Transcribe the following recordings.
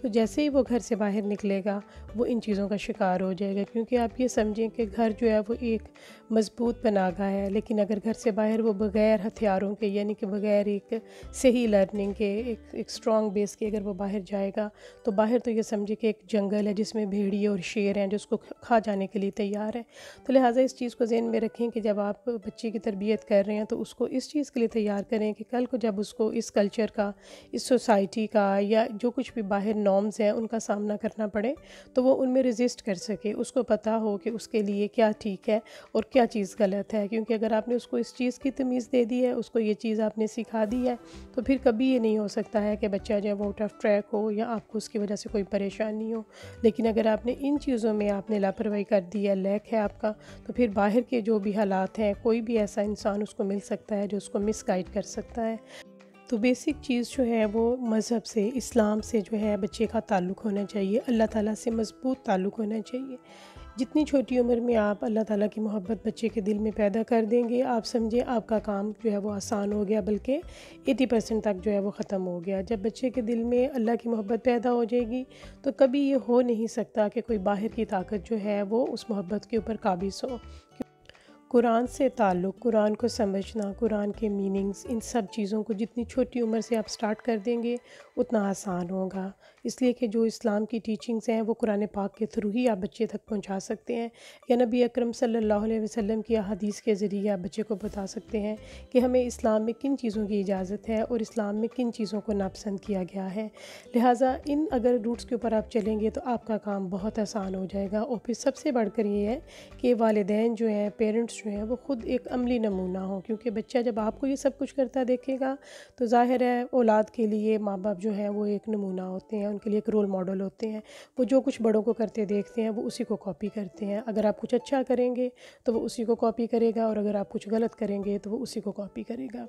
تو جیسے ہی وہ گھر سے باہر نکلے گا وہ ان چیزوں کا شکار ہو جائے گا. کیونکہ آپ یہ سمجھیں کہ گھر جو ہے وہ ایک مضبوط پناہ ہے، لیکن اگر گھر سے باہر وہ بغیر ہتھیاروں کے، یعنی کہ بغیر ایک صحیح لرننگ کے، ایک اسٹرانگ بیس کے اگر وہ باہر جائے گا تو باہر تو یہ سمجھے کہ ایک جنگل ہے جس میں بھیڑیے اور شیر ہیں جو اس کو کھا جانے کے لیے تیار ہے. تو لہٰذا اس چیز کو ذہن میں رکھیں کہ جب آپ بچے کی تربیت کر رہے ہیں تو اس کو اس چیز کے لیے تیار کریں کہ کل کو جب اس کو اس کلچر کا، اس سوسائٹی کا، یا جو کچھ بھی باہر نارمز ہیں ان کا سامنا کرنا پڑے تو وہ ان میں ریزسٹ کر سکے، اس کو پتہ ہو کہ اس کے لیے کیا ٹھیک ہے اور کیا چیز غلط ہے. کیونکہ اگر آپ نے اس کو اس چیز کی تمیز دے دی ہے، اس کو یہ چیز آپ نے سکھا دی ہے، تو پھر کبھی یہ نہیں ہو سکتا ہے کہ بچہ جو ہے وہ آؤٹ آف ٹریک ہو یا آپ کو اس کی وجہ سے کوئی پریشانی ہو. لیکن اگر آپ نے ان چیزوں میں آپ نے لاپرواہی کر دی ہے، لیک ہے آپ کا، تو پھر باہر کے جو بھی حالات ہیں کوئی بھی ایسا انسان اس کو مل سکتا ہے جو اس کو مس گائیڈ کر سکتا ہے. تو بیسک چیز جو ہے وہ مذہب سے، اسلام سے جو ہے بچے کا تعلق ہونا چاہیے، اللہ تعالیٰ سے مضبوط تعلق ہونا چاہیے. جتنی چھوٹی عمر میں آپ اللہ تعالیٰ کی محبت بچے کے دل میں پیدا کر دیں گے، آپ سمجھیں آپ کا کام جو ہے وہ آسان ہو گیا، بلکہ 80% تک جو ہے وہ ختم ہو گیا. جب بچے کے دل میں اللہ کی محبت پیدا ہو جائے گی تو کبھی یہ ہو نہیں سکتا کہ کوئی باہر کی طاقت جو ہے وہ اس محبت کے اوپر قابض ہو. قرآن سے تعلق، قرآن کو سمجھنا، قرآن کے میننگز، ان سب چیزوں کو جتنی چھوٹی عمر سے آپ سٹارٹ کر دیں گے اتنا آسان ہوگا. اس لیے کہ جو اسلام کی ٹیچنگز ہیں وہ قرآن پاک کے تھرو ہی آپ بچے تک پہنچا سکتے ہیں، یا نبی اکرم صلی اللہ علیہ وسلم کی احادیث کے ذریعے آپ بچے کو بتا سکتے ہیں کہ ہمیں اسلام میں کن چیزوں کی اجازت ہے اور اسلام میں کن چیزوں کو ناپسند کیا گیا ہے. لہٰذا ان اگر روٹس کے اوپر آپ چلیں گے تو آپ کا کام بہت آسان ہو جائے گا. اور پھر سب سے بڑھ کر یہ ہے کہ والدین جو ہیں، پیرنٹس جو ہیں، وہ خود ایک عملی نمونہ ہوں. کیونکہ بچہ جب آپ کو یہ سب کچھ کرتا دیکھے گا تو ظاہر ہے اولاد کے لیے ماں باپ جو ہیں وہ ایک نمونہ ہوتے ہیں، ان کے لیے ایک رول ماڈل ہوتے ہیں. وہ جو کچھ بڑوں کو کرتے دیکھتے ہیں وہ اسی کو کاپی کرتے ہیں. اگر آپ کچھ اچھا کریں گے تو وہ اسی کو کاپی کرے گا، اور اگر آپ کچھ غلط کریں گے تو وہ اسی کو کاپی کرے گا.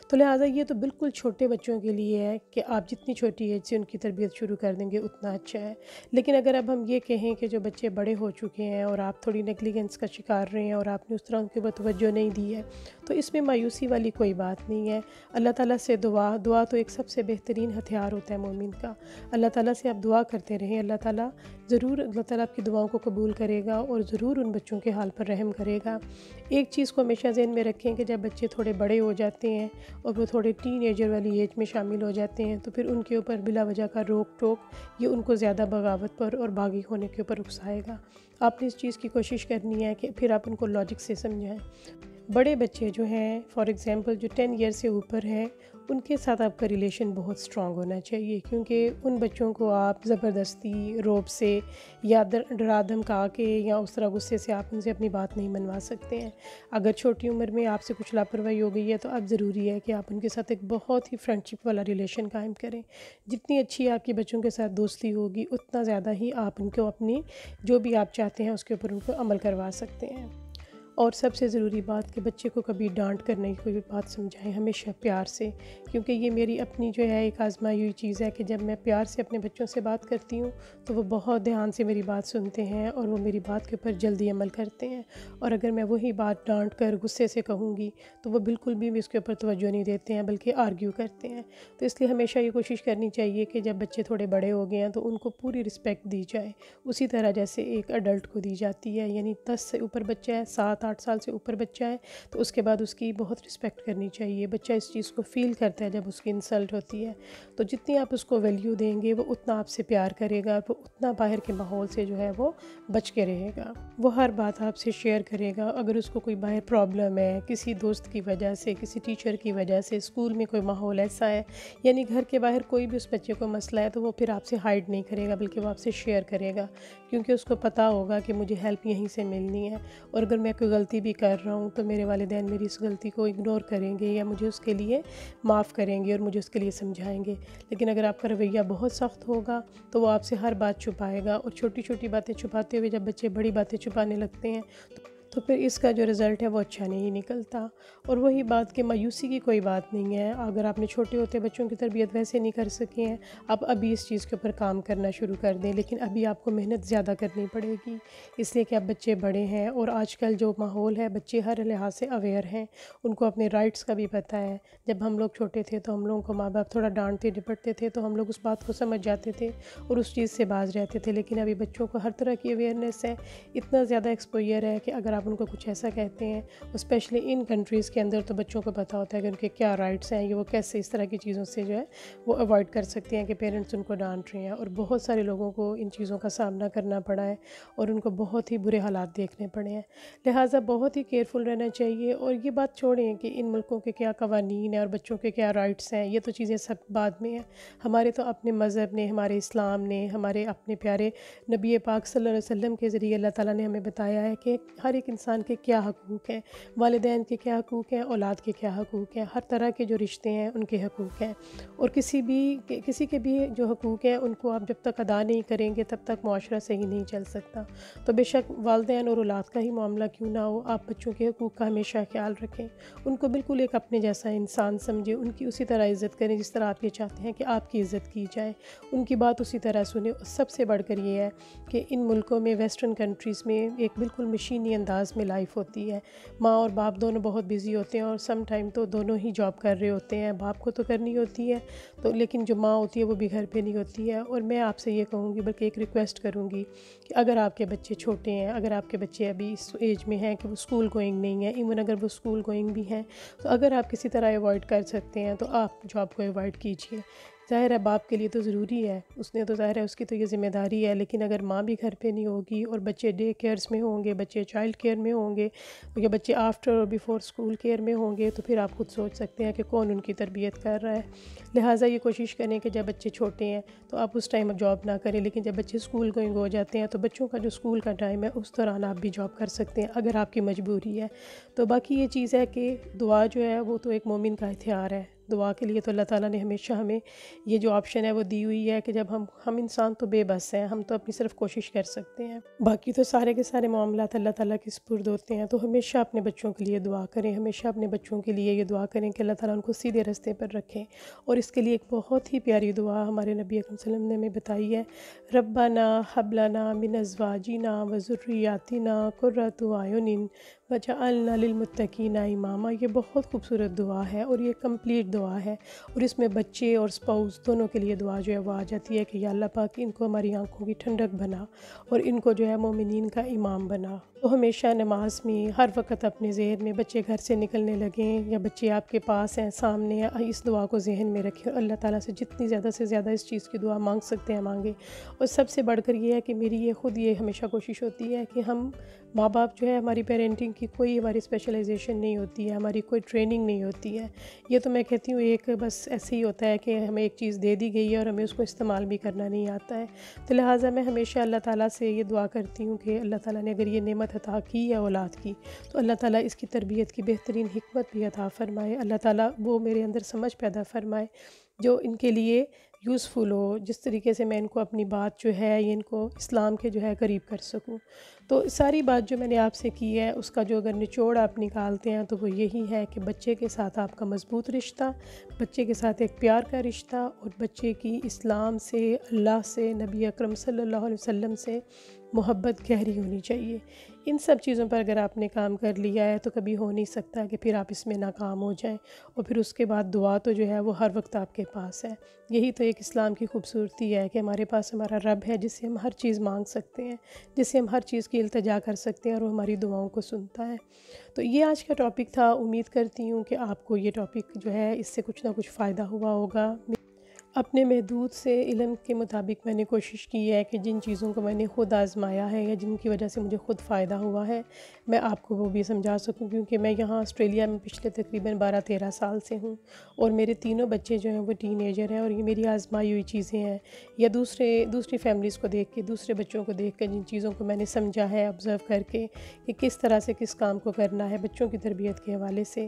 تو لہٰذا یہ تو بالکل چھوٹے بچوں کے لیے ہے کہ آپ جتنی چھوٹی ایج سے ان کی تربیت شروع کر دیں گے اتنا اچھا ہے. لیکن اگر اب ہم یہ کہیں کہ جو بچے بڑے ہو چکے ہیں اور آپ تھوڑی نیگلیجنس کا شکار رہے ہیں اور آپ نے اس طرح ان کے اوپر توجہ نہیں دی ہے، تو اس میں مایوسی والی کوئی بات نہیں ہے. اللہ تعالیٰ سے دعا تو ایک سب سے بہترین ہتھیار ہوتا ہے مومن کا. اللہ تعالیٰ سے آپ دعا کرتے رہیں، اللہ تعالیٰ آپ کی دعاؤں کو قبول کرے گا اور ضرور ان بچوں کے حال پر رحم کرے گا. ایک چیز کو ہمیشہ ذہن میں رکھیں کہ جب بچے تھوڑے بڑے ہو جاتے ہیں اور وہ تھوڑے ٹین ایجر والی ایج میں شامل ہو جاتے ہیں تو پھر ان کے اوپر بلا وجہ کا روک ٹوک یہ ان کو زیادہ بغاوت پر اور باغی ہونے کے اوپر اکسائے گا. آپ نے اس چیز کی کوشش کرنی ہے کہ پھر آپ ان کو لاجک سے سمجھائیں. بڑے بچے جو ہیں، فار ایگزامپل جو 10 ایئر سے اوپر ہیں، ان کے ساتھ آپ کا ریلیشن بہت سٹرانگ ہونا چاہیے. کیونکہ ان بچوں کو آپ زبردستی، روب سے یا ڈرا دھمکا کے یا اس طرح غصے سے آپ ان سے اپنی بات نہیں منوا سکتے ہیں. اگر چھوٹی عمر میں آپ سے کچھ لاپرواہی ہو گئی ہے تو اب ضروری ہے کہ آپ ان کے ساتھ ایک بہت ہی فرینڈشپ والا ریلیشن قائم کریں. جتنی اچھی آپ کی بچوں کے ساتھ دوستی ہوگی اتنا زیادہ ہی آپ ان کو اپنی جو بھی آپ چاہتے ہیں اس کے اوپر ان کو عمل کروا سکتے ہیں. اور سب سے ضروری بات کہ بچے کو کبھی ڈانٹ کر نہیں کوئی بھی بات سمجھائیں، ہمیشہ پیار سے. کیونکہ یہ میری اپنی جو ہے ایک آزمائی ہوئی چیز ہے کہ جب میں پیار سے اپنے بچوں سے بات کرتی ہوں تو وہ بہت دھیان سے میری بات سنتے ہیں اور وہ میری بات کے اوپر جلدی عمل کرتے ہیں. اور اگر میں وہی بات ڈانٹ کر غصے سے کہوں گی تو وہ بالکل بھی اس کے اوپر توجہ نہیں دیتے ہیں بلکہ آرگیو کرتے ہیں. تو اس لیے ہمیشہ یہ کوشش کرنی چاہیے کہ جب بچے تھوڑے بڑے ہو گئے ہیں تو ان کو پوری رسپیکٹ دی جائے، اسی طرح جیسے ایک ایڈلٹ کو دی جاتی ہے. یعنی 10 سے اوپر بچہ ہے، 7-8 سال سے اوپر بچہ ہے تو اس کے بعد اس کی بہت رسپیکٹ کرنی چاہیے. بچہ اس چیز کو فیل کرتا ہے جب اس کی انسلٹ ہوتی ہے. تو جتنی آپ اس کو ویلیو دیں گے وہ اتنا آپ سے پیار کرے گا، وہ اتنا باہر کے ماحول سے جو ہے وہ بچ کے رہے گا. وہ ہر بات آپ سے شیئر کرے گا. اگر اس کو کوئی باہر پرابلم ہے کسی دوست کی وجہ سے، کسی ٹیچر کی وجہ سے، اسکول میں کوئی ماحول ایسا ہے، یعنی گھر کے باہر کوئی بھی اس بچے کو مسئلہ ہے تو وہ پھر آپ سے ہائیڈ نہیں کرے گا بلکہ وہ آپ سے شیئر کرے گا. کیونکہ اس کو پتہ ہوگا کہ مجھے ہیلپ یہیں سے ملنی ہے، اور اگر میں کوئی غلطی بھی کر رہا ہوں تو میرے والدین میری اس غلطی کو اگنور کریں گے یا مجھے اس کے لیے معاف کریں گے اور مجھے اس کے لیے سمجھائیں گے. لیکن اگر آپ کا رویہ بہت سخت ہوگا تو وہ آپ سے ہر بات چھپائے گا، اور چھوٹی چھوٹی باتیں چھپاتے ہوئے جب بچے بڑی باتیں چھپانے لگتے ہیں تو پھر اس کا جو رزلٹ ہے وہ اچھا نہیں نکلتا۔ اور وہی بات کہ مایوسی کی کوئی بات نہیں ہے، اگر آپ نے چھوٹے ہوتے بچوں کی تربیت ویسے نہیں کر سکے ہیں، آپ ابھی اس چیز کے اوپر کام کرنا شروع کر دیں، لیکن ابھی آپ کو محنت زیادہ کرنی پڑے گی، اس لیے کہ اب بچے بڑے ہیں اور آج کل جو ماحول ہے بچے ہر لحاظ سے اویئر ہیں، ان کو اپنے رائٹس کا بھی پتہ ہے۔ جب ہم لوگ چھوٹے تھے تو ہم لوگوں کو ماں باپ تھوڑا ڈانٹتے ڈپٹتے تھے تو ہم لوگ اس بات کو سمجھ جاتے تھے اور اس چیز سے باز رہتے تھے، لیکن ابھی بچوں کو ہر طرح کی اویئرنیس ہے، اتنا زیادہ ایکسپوئر ہے کہ اگر آپ ان کو کچھ ایسا کہتے ہیں، اسپیشلی ان کنٹریز کے اندر، تو بچوں کو پتہ ہوتا ہے کہ ان کے کیا رائٹس ہیں، یہ وہ کیسے اس طرح کی چیزوں سے جو ہے وہ اوائڈ کر سکتے ہیں کہ پیرنٹس ان کو ڈانٹ رہے ہیں۔ اور بہت سارے لوگوں کو ان چیزوں کا سامنا کرنا پڑا ہے اور ان کو بہت ہی برے حالات دیکھنے پڑے ہیں، لہٰذا بہت ہی کیئرفل رہنا چاہیے۔ اور یہ بات چھوڑیں کہ ان ملکوں کے کیا قوانین ہیں اور بچوں کے کیا رائٹس ہیں، یہ تو چیزیں سب بعد میں ہیں۔ ہمارے تو اپنے مذہب نے، ہمارے اسلام نے، ہمارے اپنے پیارے نبی پاک صلی اللہ علیہ وسلم کے ذریعے اللہ تعالیٰ نے ہمیں بتایا ہے کہ ہر ایک انسان کے کیا حقوق ہیں، والدین کے کیا حقوق ہیں، اولاد کے کیا حقوق ہیں، ہر طرح کے جو رشتے ہیں ان کے حقوق ہیں، اور کسی کے بھی جو حقوق ہیں ان کو آپ جب تک ادا نہیں کریں گے تب تک معاشرہ صحیح نہیں چل سکتا۔ تو بے شک والدین اور اولاد کا ہی معاملہ کیوں نہ ہو، آپ بچوں کے حقوق کا ہمیشہ خیال رکھیں، ان کو بالکل ایک اپنے جیسا انسان سمجھیں، ان کی اسی طرح عزت کریں جس طرح آپ یہ چاہتے ہیں کہ آپ کی عزت کی جائے، ان کی بات اسی طرح سنیں۔ سب سے بڑھ کر یہ ہے کہ ان ملکوں میں، ویسٹرن کنٹریز میں، ایک بالکل مشینی انداز میں لائف ہوتی ہے، ماں اور باپ دونوں بہت بیزی ہوتے ہیں اور سم ٹائم تو دونوں ہی جاب کر رہے ہوتے ہیں، باپ کو تو کرنی ہوتی ہے تو، لیکن جو ماں ہوتی ہے وہ بھی گھر پہ نہیں ہوتی ہے۔ اور میں آپ سے یہ کہوں گی، بلکہ ایک ریکویسٹ کروں گی کہ اگر آپ کے بچے چھوٹے ہیں، اگر آپ کے بچے ابھی اس ایج میں ہیں کہ وہ اسکول گوئنگ نہیں ہیں، ایون اگر وہ اسکول گوئنگ بھی ہیں، تو اگر آپ کسی طرح ایوائڈ کر سکتے ہیں تو آپ جاب کو ایوائڈ کیجیے۔ ظاہر ہے باپ کے لیے تو ضروری ہے، اس نے تو ظاہر ہے اس کی تو یہ ذمہ داری ہے، لیکن اگر ماں بھی گھر پہ نہیں ہوگی اور بچے ڈے کیئرز میں ہوں گے، بچے چائلڈ کیئر میں ہوں گے یا بچے آفٹر اور بیفور اسکول کیئر میں ہوں گے، تو پھر آپ خود سوچ سکتے ہیں کہ کون ان کی تربیت کر رہا ہے۔ لہٰذا یہ کوشش کریں کہ جب بچے چھوٹے ہیں تو آپ اس ٹائم جاب نہ کریں، لیکن جب بچے اسکول گوئنگ ہو جاتے ہیں تو بچوں کا جو اسکول کا ٹائم ہے اس دوران آپ بھی جاب کر سکتے ہیں اگر آپ کی مجبوری ہے۔ تو باقی یہ چیز ہے کہ دعا جو ہے وہ تو ایک مومن کا ہتھیار ہے، دعا کے لیے تو اللہ تعالیٰ نے ہمیشہ ہمیں یہ جو آپشن ہے وہ دی ہوئی ہے کہ جب ہم انسان تو بے بس ہیں، ہم تو اپنی صرف کوشش کر سکتے ہیں، باقی تو سارے کے سارے معاملات اللہ تعالیٰ کے سپرد ہوتے ہیں۔ تو ہمیشہ اپنے بچوں کے لیے دعا کریں، ہمیشہ اپنے بچوں کے لیے یہ دعا کریں کہ اللہ تعالیٰ ان کو سیدھے راستے پر رکھیں۔ اور اس کے لیے ایک بہت ہی پیاری دعا ہمارے نبی اکرم صلی اللہ علیہ وسلم نے ہمیں بتائی ہے، ربنا حب لنا من ازواجنا وذریاتنا قرۃ اعین وجعلنا للمتقین اماما۔ یہ بہت خوبصورت دعا ہے اور یہ کمپلیٹ دعا ہے، اور اس میں بچے اور اسپاؤس دونوں کے لیے دعا جو ہے وہ آ جاتی ہے کہ یا اللہ پاک ان کو ہماری آنکھوں کی ٹھنڈک بنا اور ان کو جو ہے مومنین کا امام بنا۔ تو ہمیشہ نماز میں ہر وقت اپنے ذہن میں، بچے گھر سے نکلنے لگیں یا بچے آپ کے پاس ہیں سامنے ہیں، اس دعا کو ذہن میں رکھیں اور اللہ تعالیٰ سے جتنی زیادہ سے زیادہ اس چیز کی دعا مانگ سکتے ہیں مانگیں۔ اور سب سے بڑھ کر یہ ہے کہ میری یہ ہمیشہ کوشش ہوتی ہے کہ ہم ماں باپ جو ہے، ہماری پیرنٹنگ کی کوئی ہماری اسپیشلائزیشن نہیں ہوتی ہے، ہماری کوئی ٹریننگ نہیں ہوتی ہے، یہ تو میں کہتی ہوں ایک بس ایسے ہی ہوتا ہے کہ ہمیں ایک چیز دے دی گئی ہے اور ہمیں اس کو استعمال بھی کرنا نہیں آتا ہے۔ تو لہٰذا میں ہمیشہ اللہ تعالیٰ سے یہ دعا کرتی ہوں کہ اللہ تعالیٰ نے اگر یہ نعمت عطا کی ہے اولاد کی، تو اللہ تعالیٰ اس کی تربیت کی بہترین حکمت بھی عطا فرمائے، اللہ تعالیٰ وہ میرے اندر سمجھ پیدا فرمائے جو ان کے لیے یوزفل ہو، جس طریقے سے میں ان کو اپنی بات جو ہے یہ ان کو اسلام کے جو ہے قریب کر سکوں۔ تو ساری بات جو میں نے آپ سے کی ہے اس کا جو اگر نچوڑ آپ نکالتے ہیں تو وہ یہی ہے کہ بچے کے ساتھ آپ کا مضبوط رشتہ، بچے کے ساتھ ایک پیار کا رشتہ، اور بچے کی اسلام سے، اللہ سے، نبی اکرم صلی اللہ علیہ وسلم سے محبت گہری ہونی چاہیے۔ ان سب چیزوں پر اگر آپ نے کام کر لیا ہے تو کبھی ہو نہیں سکتا کہ پھر آپ اس میں ناکام ہو جائیں، اور پھر اس کے بعد دعا تو جو ہے وہ ہر وقت آپ کے پاس ہے۔ یہی تو ایک اسلام کی خوبصورتی ہے کہ ہمارے پاس ہمارا رب ہے جس سے ہم ہر چیز مانگ سکتے ہیں، جس سے ہم ہر چیز کی التجا کر سکتے ہیں اور وہ ہماری دعاؤں کو سنتا ہے۔ تو یہ آج کا ٹاپک تھا، امید کرتی ہوں کہ آپ کو یہ ٹاپک جو ہے اس سے کچھ نہ کچھ فائدہ ہوا ہوگا۔ اپنے محدود سے علم کے مطابق میں نے کوشش کی ہے کہ جن چیزوں کو میں نے خود آزمایا ہے یا جن کی وجہ سے مجھے خود فائدہ ہوا ہے میں آپ کو وہ بھی سمجھا سکوں، کیونکہ میں یہاں آسٹریلیا میں پچھلے تقریباً 12-13 سال سے ہوں، اور میرے تینوں بچے جو ہیں وہ ٹین ایجر ہیں، اور یہ میری آزمائی ہوئی چیزیں ہیں، یا دوسری فیملیز کو دیکھ کے، دوسرے بچوں کو دیکھ کے جن چیزوں کو میں نے سمجھا ہے آبزرو کر کے کہ کس طرح سے کس کام کو کرنا ہے بچوں کی تربیت کے حوالے سے،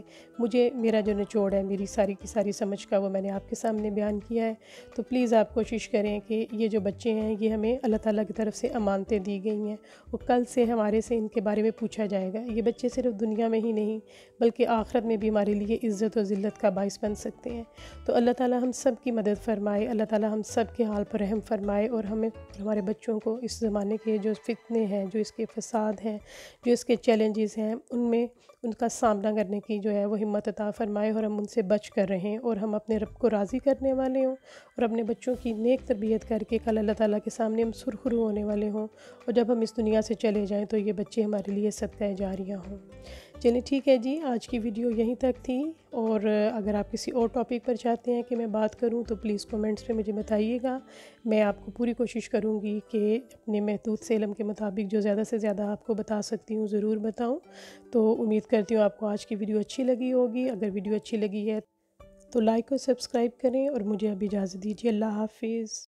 میرا جو نچوڑ ہے، میری ساری کی ساری سمجھ کا وہ میں نے آپ کے سامنے بیان کیا ہے۔ تو پلیز آپ کوشش کریں کہ یہ جو بچے ہیں یہ ہمیں اللہ تعالیٰ کی طرف سے امانتیں دی گئی ہیں، وہ کل سے ہمارے سے ان کے بارے میں پوچھا جائے گا۔ یہ بچے صرف دنیا میں ہی نہیں بلکہ آخرت میں بھی ہمارے لیے عزت و ذلت کا باعث بن سکتے ہیں۔ تو اللہ تعالیٰ ہم سب کی مدد فرمائے، اللہ تعالیٰ ہم سب کے حال پر رحم فرمائے، اور ہمیں ہمارے بچوں کو اس زمانے کے جو فتنے ہیں، جو اس کے فساد ہیں، جو اس کے چیلنجز ہیں، ان کا سامنا کرنے کی جو ہے وہ ہمت عطا فرمائے، اور ہم ان سے بچ کر رہیں، اور ہم اپنے رب کو راضی کرنے والے ہوں، اور اپنے بچوں کی نیک تربیت کر کے کل اللہ تعالیٰ کے سامنے ہم سرخرو ہونے والے ہوں، اور جب ہم اس دنیا سے چلے جائیں تو یہ بچے ہمارے لیے صدقہ جاریہ ہوں۔ چلیں ٹھیک ہے جی، آج کی ویڈیو یہیں تک تھی، اور اگر آپ کسی اور ٹاپک پر چاہتے ہیں کہ میں بات کروں تو پلیز کومنٹس پہ مجھے بتائیے گا۔ میں آپ کو پوری کوشش کروں گی کہ اپنے محدود سے علم کے مطابق جو زیادہ سے زیادہ آپ کو بتا سکتی ہوں ضرور بتاؤں۔ تو امید کرتی ہوں آپ کو آج کی ویڈیو اچھی لگی ہوگی۔ اگر ویڈیو اچھی لگی ہے تو لائک اور سبسکرائب کریں، اور مجھے اب اجازت دیجیے۔ اللہ حافظ۔